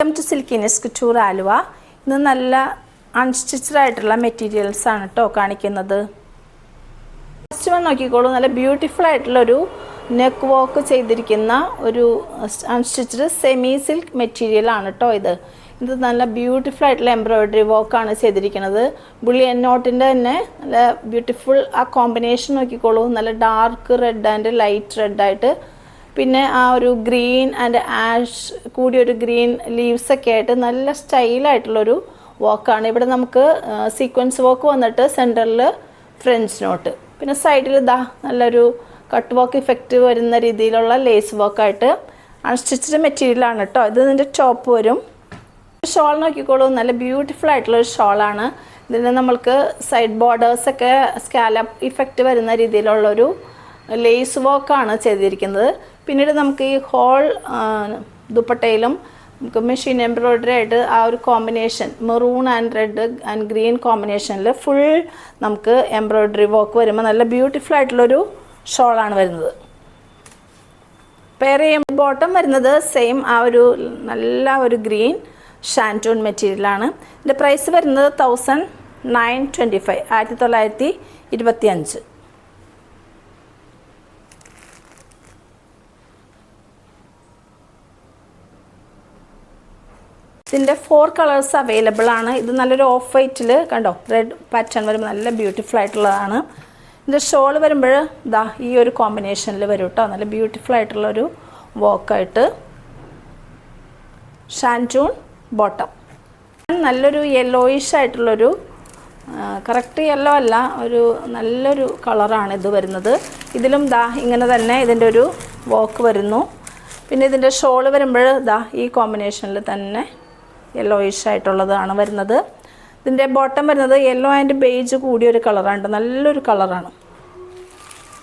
Welcome to Silkiness Kuttoor Aluva. ഇന്ന് നല്ല unstitched ആയിട്ടുള്ള മെറ്റീരിയൽസ് ആണ് കേട്ടോ കാണിക്കുന്നത്. ഫസ്റ്റ് വൺ നോക്കിക്കോളൂ. നല്ല ബ്യൂട്ടിഫുൾ ആയിട്ടുള്ളൊരു നെക്ക് വർക്ക് ചെയ്തിരിക്കുന്ന ഒരു അൺസ്റ്റിച്ചഡ് സെമി സിൽക്ക് മെറ്റീരിയൽ ആണ് കേട്ടോ ഇത് നല്ല ബ്യൂട്ടിഫുൾ ആയിട്ടുള്ള എംബ്രോയിഡറി വർക്കാണ് ചെയ്തിരിക്കുന്നത്. ബുള്ളിയൻ നോട്ടിൻ്റെ തന്നെ നല്ല ബ്യൂട്ടിഫുൾ ആ കോമ്പിനേഷൻ നോക്കിക്കോളൂ. നല്ല ഡാർക്ക് റെഡ് ആൻഡ് ലൈറ്റ് റെഡായിട്ട്, പിന്നെ ആ ഒരു ഗ്രീൻ ആൻഡ് ആഷ് കൂടിയൊരു ഗ്രീൻ ലീവ്സൊക്കെ ആയിട്ട് നല്ല സ്റ്റൈലായിട്ടുള്ളൊരു വർക്കാണ്. ഇവിടെ നമുക്ക് സീക്വൻസ് വർക്ക് വന്നിട്ട് സെൻറ്ററിൽ ഫ്രഞ്ച് നോട്ട്, പിന്നെ സൈഡിൽ നല്ലൊരു കട്ട് വർക്ക് ഇഫക്റ്റ് വരുന്ന രീതിയിലുള്ള ലേസ് വർക്കായിട്ട് അൺസ്റ്റിച്ചഡ് മെറ്റീരിയലാണ് കേട്ടോ. ഇതിൻ്റെ ടോപ്പ് വരും. ഷോൾ നോക്കിക്കോളൂ. നല്ല ബ്യൂട്ടിഫുൾ ആയിട്ടുള്ളൊരു ഷോളാണ്. ഇതിന് നമ്മൾക്ക് സൈഡ് ബോർഡേഴ്സൊക്കെ സ്കാലപ്പ് ഇഫക്റ്റ് വരുന്ന രീതിയിലുള്ളൊരു ലേസ് വർക്കാണ് ചെയ്തിരിക്കുന്നത്. പിന്നീട് നമുക്ക് ഈ ഹോൾ ദുപ്പട്ടയിലും നമുക്ക് മെഷീൻ എംബ്രോയ്ഡറി ആയിട്ട് ആ ഒരു combination maroon and red and green കോമ്പിനേഷനിൽ ഫുൾ നമുക്ക് എംബ്രോയ്ഡറി വർക്ക് വരുമ്പോൾ നല്ല ബ്യൂട്ടിഫുൾ ആയിട്ടുള്ളൊരു ഷോളാണ് വരുന്നത്. പെയർ ചെയ്യുമ്പോൾ ബോട്ടം വരുന്നത് സെയിം ആ ഒരു നല്ല ഒരു ഗ്രീൻ ഷാൻറ്റൂൺ മെറ്റീരിയലാണ്. ഇതിൻ്റെ പ്രൈസ് വരുന്നത് 1925 1925. ഇതിൻ്റെ 4 കളേഴ്സ് അവൈലബിൾ ആണ്. ഇത് നല്ലൊരു ഓഫ് വൈറ്റിൽ കണ്ടോ റെഡ് പാറ്റേൺ വരുമ്പോൾ നല്ല ബ്യൂട്ടിഫുൾ ആയിട്ടുള്ളതാണ്. ഇതിൻ്റെ ഷോൾ വരുമ്പോൾ ഈ ഒരു കോമ്പിനേഷനിൽ വരും കേട്ടോ. നല്ല ബ്യൂട്ടിഫുൾ ആയിട്ടുള്ളൊരു വർക്കായിട്ട് ഷാൻറ്റൂൺ ബോട്ടം. നല്ലൊരു യെല്ലോയിഷ് ആയിട്ടുള്ളൊരു കറക്റ്റ് യെല്ലോ അല്ല, ഒരു നല്ലൊരു കളറാണ് ഇത് വരുന്നത്. ഇതിലും ഇങ്ങനെ തന്നെ ഇതിൻ്റെ ഒരു വർക്ക് വരുന്നു. പിന്നെ ഇതിൻ്റെ ഷോൾ വരുമ്പോൾ ഈ കോമ്പിനേഷനിൽ തന്നെ യെല്ലോയിഷ് ആയിട്ടുള്ളതാണ് വരുന്നത്. ഇതിൻ്റെ ബോട്ടം വരുന്നത് യെല്ലോ ആൻഡ് ബേജ് കൂടിയൊരു കളറാണ്, നല്ലൊരു കളറാണ്.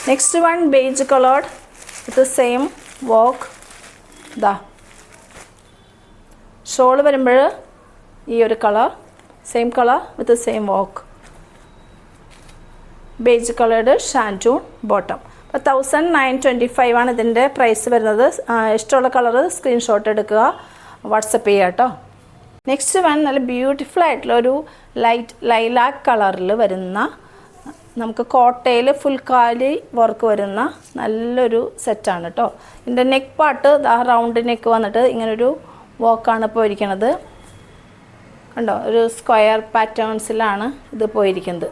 Next one beige coloured with same work. Shawl വരുമ്പോൾ ഈ ഒരു colour, same colour with same work. Beige coloured shantoon bottom. അപ്പോൾ 1925 ആണ് ഇതിൻ്റെ പ്രൈസ് വരുന്നത്. ഇഷ്ടമുള്ള കളർ സ്ക്രീൻഷോട്ട് എടുക്കുക, വാട്സപ്പ് ചെയ്യുക കേട്ടോ. നെക്സ്റ്റ് വൺ നല്ല ബ്യൂട്ടിഫുൾ ആയിട്ടുള്ള ഒരു ലൈറ്റ് ലൈലാക്ക് കളറിൽ വരുന്ന നമുക്ക് കോട്ടയിൽ ഫുൾ കാലി വർക്ക് വരുന്ന നല്ലൊരു സെറ്റാണ് കേട്ടോ. ഇതിൻ്റെ നെക്ക് പാർട്ട് റൗണ്ട് നെക്ക് വന്നിട്ട് ഇങ്ങനൊരു വർക്കാണ് പോയിരിക്കുന്നത് കണ്ടോ. ഒരു സ്ക്വയർ പാറ്റേൺസിലാണ് ഇത് പോയിരിക്കുന്നത്.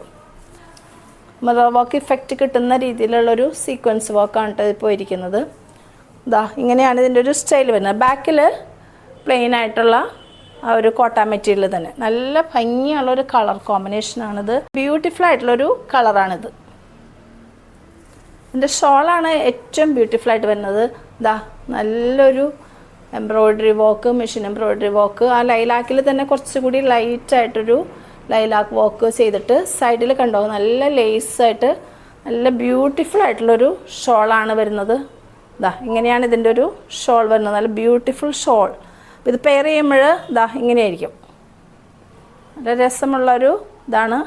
മിറർ വർക്ക് ഇഫക്റ്റ് കിട്ടുന്ന രീതിയിലുള്ളൊരു സീക്വൻസ് വർക്കാണ് കേട്ടോ ഇത് പോയിരിക്കുന്നത്. ഇങ്ങനെയാണ് ഇതിൻ്റെ ഒരു സ്റ്റൈൽ വരുന്നത്. ബാക്കിൽ പ്ലെയിൻ ആയിട്ടുള്ള ആ ഒരു കോട്ട മെറ്റീരിയൽ തന്നെ നല്ല ഭംഗിയുള്ളൊരു കളർ കോമ്പിനേഷനാണിത്. ബ്യൂട്ടിഫുൾ ആയിട്ടുള്ളൊരു കളറാണിത്. ഇതിൻ്റെ ഷോളാണ് ഏറ്റവും ബ്യൂട്ടിഫുൾ ആയിട്ട് വരുന്നത്. നല്ലൊരു embroidery work, machine embroidery work. ആ ലൈലാക്കിൽ തന്നെ കുറച്ചുകൂടി ലൈറ്റായിട്ടൊരു ലൈലാക്ക് വർക്ക് ചെയ്തിട്ട് സൈഡിൽ കണ്ടോ നല്ല ലേസായിട്ട് നല്ല ബ്യൂട്ടിഫുൾ ആയിട്ടുള്ളൊരു ഷോളാണ് വരുന്നത്. ഇങ്ങനെയാണ് ഇതിൻ്റെ ഒരു ഷോൾ വരുന്നത്. നല്ല ബ്യൂട്ടിഫുൾ ഷോൾ. ഇത് പെയർ ചെയ്യുമ്പോൾ ഇങ്ങനെയായിരിക്കും. നല്ല രസമുള്ളൊരു ഇതാണ്.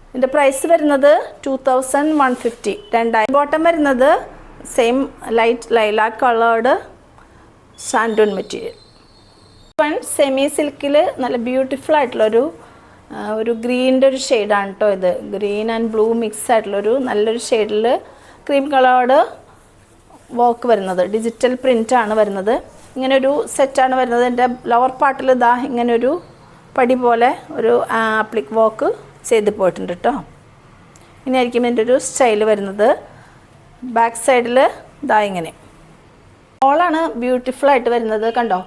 ഇതിൻ്റെ പ്രൈസ് വരുന്നത് 2150 2000. ബോട്ടം വരുന്നത് same light lilac coloured shantung material. One semi സിൽക്കിൽ നല്ല ബ്യൂട്ടിഫുൾ ആയിട്ടുള്ളൊരു ഗ്രീനിൻ്റെ ഒരു ഷെയ്ഡാണ് കേട്ടോ ഇത്. ഗ്രീൻ ആൻഡ് ബ്ലൂ മിക്സ് ആയിട്ടുള്ളൊരു നല്ലൊരു ഷെയ്ഡിൽ ക്രീം കളേർഡ് വർക്ക് വരുന്നത്. ഡിജിറ്റൽ പ്രിൻ്റാണ് വരുന്നത്. ഇങ്ങനൊരു സെറ്റാണ് വരുന്നത്. എൻ്റെ ലോവർ പാർട്ടിൽ ഇങ്ങനൊരു പടി പോലെ ഒരു ആപ്ലിക് വർക്ക് ചെയ്ത് പോയിട്ടുണ്ട് കേട്ടോ. ഇങ്ങനെയായിരിക്കും ഇതിൻ്റെ ഒരു സ്റ്റൈൽ വരുന്നത്. ബാക്ക് സൈഡിൽ ഇങ്ങനെ ഷോളാണ് ബ്യൂട്ടിഫുൾ ആയിട്ട് വരുന്നത് കണ്ടോ.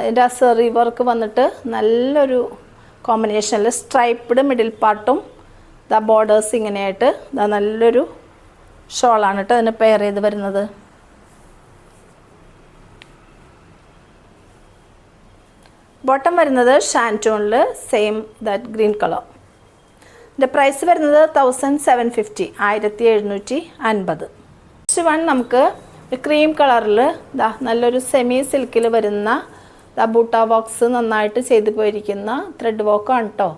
ഇതിൻ്റെ ആ സെറി വർക്ക് വന്നിട്ട് നല്ലൊരു കോമ്പിനേഷനിൽ സ്ട്രൈപ്പ്ഡ് മിഡിൽ പാർട്ടും ബോർഡേഴ്സ് ഇങ്ങനെയായിട്ട് നല്ലൊരു ഷോളാണ് കേട്ടോ അതിന് പെയർ ചെയ്ത് വരുന്നത്. ബോട്ടം വരുന്നത് ഷാൻറ്റൂണിൽ സെയിം ഗ്രീൻ കളർ. ഇതിൻ്റെ പ്രൈസ് വരുന്നത് 1750 1750. നെക്സ്റ്റ് വൺ നമുക്ക് ക്രീം കളറിൽ നല്ലൊരു സെമി സിൽക്കിൽ വരുന്ന ബൂട്ട വർക്ക്സ് നന്നായിട്ട് ചെയ്ത് പോയിരിക്കുന്ന ത്രെഡ് വർക്കാണ് കേട്ടോ.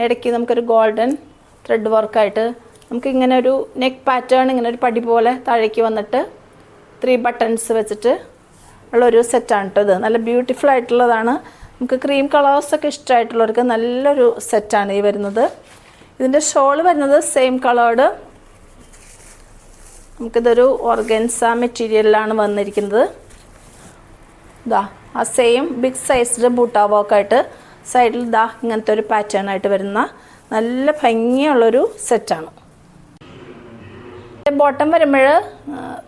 ഇടയ്ക്ക് നമുക്കൊരു ഗോൾഡൻ ത്രെഡ് വർക്കായിട്ട് നമുക്ക് ഇങ്ങനെ ഒരു നെക്ക് പാറ്റേൺ ഇങ്ങനെ ഒരു പടി പോലെ താഴേക്ക് വന്നിട്ട് 3 ബട്ടൺസ് വെച്ചിട്ട് ഉള്ളൊരു സെറ്റാണ് കേട്ടോ ഇത്. നല്ല ബ്യൂട്ടിഫുൾ ആയിട്ടുള്ളതാണ്. നമുക്ക് ക്രീം കളേഴ്സൊക്കെ ഇഷ്ടമായിട്ടുള്ളവർക്ക് നല്ലൊരു സെറ്റാണ് ഈ വരുന്നത്. ഇതിൻ്റെ ഷോള് വരുന്നത് സെയിം കളേർഡ്. നമുക്കിതൊരു ഓർഗൻസ മെറ്റീരിയലിലാണ് വന്നിരിക്കുന്നത്. ഇതാ ആ സെയിം ബിഗ് സൈസ്ഡ് ബൂട്ട വർക്കായിട്ട് സൈഡിൽ ഇതാ ഇങ്ങനത്തെ ഒരു പാറ്റേൺ ആയിട്ട് വരുന്ന നല്ല ഭംഗിയുള്ളൊരു സെറ്റാണ്. ബോട്ടം വരുമ്പോൾ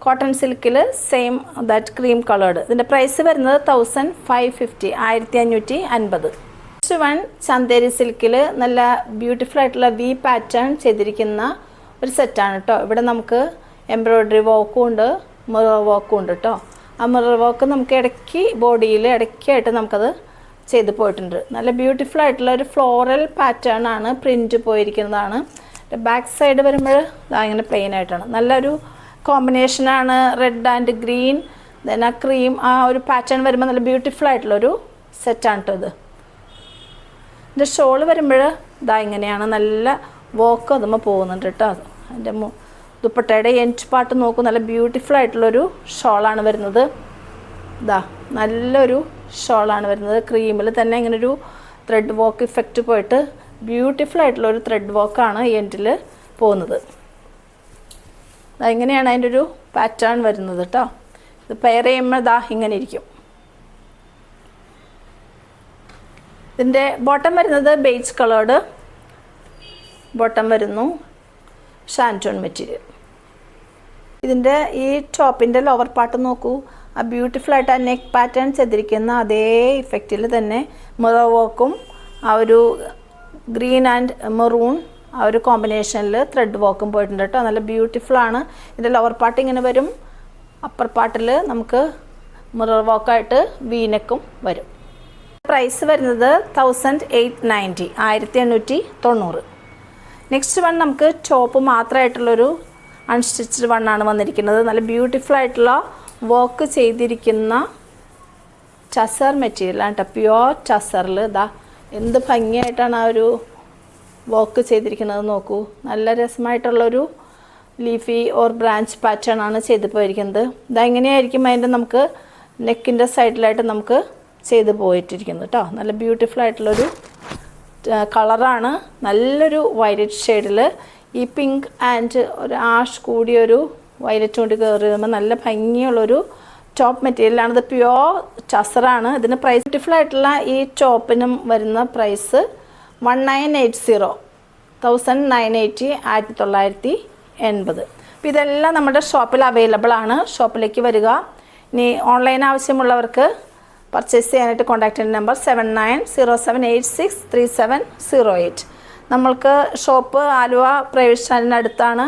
കോട്ടൺ സിൽക്കിൽ സെയിം ദാറ്റ് ക്രീം കളേർഡ്. ഇതിൻ്റെ പ്രൈസ് വരുന്നത് 1550, 1550. നെക്സ്റ്റ് വൺ ചന്തേരി സിൽക്കിൽ നല്ല ബ്യൂട്ടിഫുൾ ആയിട്ടുള്ള വി പാറ്റേൺ ചെയ്തിരിക്കുന്ന ഒരു സെറ്റാണ് കേട്ടോ. ഇവിടെ നമുക്ക് എംബ്രോയ്ഡറി വർക്കും ഉണ്ട്, മിറർ വർക്കും ഉണ്ട് കേട്ടോ. ആ മിറർ വർക്ക് നമുക്ക് ഇടയ്ക്ക് ബോഡിയിൽ ഇടയ്ക്കായിട്ട് നമുക്കത് ചെയ്ത് പോയിട്ടുണ്ട്. നല്ല ബ്യൂട്ടിഫുൾ ആയിട്ടുള്ള ഒരു ഫ്ലോറൽ പാറ്റേൺ ആണ്, പ്രിൻറ്റ് പോയിരിക്കുന്നതാണ്. ബാക്ക് സൈഡ് വരുമ്പോൾ ഇങ്ങനെ പ്ലെയിൻ ആയിട്ടാണ്. നല്ലൊരു കോമ്പിനേഷനാണ്, റെഡ് ആൻഡ് ഗ്രീൻ, ദെൻ ആ ക്രീം, ആ ഒരു പാറ്റേൺ വരുമ്പോൾ നല്ല ബ്യൂട്ടിഫുൾ ആയിട്ടുള്ളൊരു സെറ്റാണ് കേട്ടോ ഇത്. ഇതിൻ്റെ ഷോള് വരുമ്പോൾ ഇങ്ങനെയാണ്, നല്ല വർക്ക് അതുമ്പോൾ പോകുന്നുണ്ട് കേട്ടോ. അതിൻ്റെ ദുപ്പട്ടയുടെ എൻഡ് പാർട്ട് നോക്കൂ, നല്ല ബ്യൂട്ടിഫുൾ ആയിട്ടുള്ളൊരു ഷോളാണ് വരുന്നത്. നല്ലൊരു ഷോളാണ് വരുന്നത്. ക്രീമിൽ തന്നെ ഇങ്ങനൊരു ത്രെഡ് വർക്ക് ഇഫക്റ്റ് പോയിട്ട് ബ്യൂട്ടിഫുൾ ആയിട്ടുള്ളൊരു ത്രെഡ് വർക്കാണ് എൻഡിൽ പോകുന്നത്. ഇങ്ങനെയാണ് അതിൻ്റെ ഒരു പാറ്റേൺ വരുന്നത് കേട്ടോ. ഇത് പെയർ ചെയ്യുമ്പോൾ ഇങ്ങനെ ഇരിക്കും. ഇതിൻ്റെ ബോട്ടം വരുന്നത് ബേജ് കളേർഡ് ബോട്ടം വരുന്നു, ഷാൻറ്റോൺ മെറ്റീരിയൽ. ഇതിൻ്റെ ഈ ടോപ്പിൻ്റെ ലോവർ പാർട്ട് നോക്കൂ, ആ ബ്യൂട്ടിഫുൾ ആയിട്ട് ആ നെക്ക് പാറ്റേൺ ചെയ്തിരിക്കുന്ന അതേ ഇഫക്റ്റിൽ തന്നെ മിറർ വർക്കും ആ ഒരു ഗ്രീൻ ആൻഡ് മെറൂൺ ആ ഒരു കോമ്പിനേഷനിൽ ത്രെഡ് വർക്കും പോയിട്ടുണ്ട് കേട്ടോ. നല്ല ബ്യൂട്ടിഫുള്ളാണ്. ഇതിൻ്റെ ലോവർ പാർട്ട് ഇങ്ങനെ വരും, അപ്പർ പാർട്ടിൽ നമുക്ക് മിറർ വർക്കായിട്ട് വീനെക്കും വരും. പ്രൈസ് വരുന്നത് 1890, 1890. നെക്സ്റ്റ് വൺ നമുക്ക് ടോപ്പ് മാത്രമായിട്ടുള്ളൊരു അൺസ്റ്റിച്ച്ഡ് വണ്ണാണ് വന്നിരിക്കുന്നത്. നല്ല ബ്യൂട്ടിഫുൾ ആയിട്ടുള്ള വർക്ക് ചെയ്തിരിക്കുന്ന ടസർ മെറ്റീരിയലാണ് കേട്ടോ. പ്യുവർ ടസറിൽ എന്ത് ഭംഗിയായിട്ടാണ് ആ ഒരു വർക്ക് ചെയ്തിരിക്കുന്നത് നോക്കൂ. നല്ല രസമായിട്ടുള്ളൊരു ലീഫി ഓർ ബ്രാഞ്ച് പാറ്റേൺ ആണ് ചെയ്ത് പോയിരിക്കുന്നത്. ഇങ്ങനെയായിരിക്കും അതിൻ്റെ നമുക്ക് നെക്കിൻ്റെ സൈഡിലായിട്ട് നമുക്ക് ചെയ്ത് പോയിട്ടിരിക്കുന്നത് കേട്ടോ. നല്ല ബ്യൂട്ടിഫുൾ ആയിട്ടുള്ളൊരു കളറാണ്, നല്ലൊരു വയലറ്റ് ഷെയ്ഡിൽ ഈ പിങ്ക് ആൻഡ് ഒരു ആഷ് കൂടിയൊരു വയലറ്റ് കൊണ്ട് കയറി വരുമ്പോൾ നല്ല ഭംഗിയുള്ളൊരു ടോപ്പ് മെറ്റീരിയലാണ്. ഇത് പ്യുവർ ടസറാണ്. ഇതിന് പ്രൈസ് ബ്യൂട്ടിഫുൾ ആയിട്ടുള്ള ഈ ടോപ്പിനും വരുന്ന പ്രൈസ് 1980, 1980, 1980. അപ്പോൾ ഇതെല്ലാം നമ്മുടെ ഷോപ്പിൽ അവൈലബിൾ ആണ്. ഷോപ്പിലേക്ക് വരിക. ഇനി ഓൺലൈൻ ആവശ്യമുള്ളവർക്ക് പർച്ചേസ് ചെയ്യാനായിട്ട് കോൺടാക്ട് ചെയ്യുന്ന നമ്പർ 7907863708. നമ്മൾക്ക് ഷോപ്പ് ആലുവ പ്രൈവറ്റ് സ്റ്റാൻഡിന് അടുത്താണ്.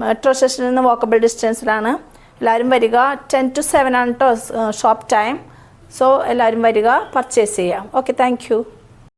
മെട്രോ സ്റ്റേഷനിൽ നിന്ന് വാക്കബിൾ ഡിസ്റ്റൻസിലാണ്. എല്ലാവരും വരിക. 10 to 7 ആണ് കേട്ടോ ഷോപ്പ് ടൈം. സോ എല്ലാവരും വരിക, പർച്ചേസ് ചെയ്യാം. Okay, thank you.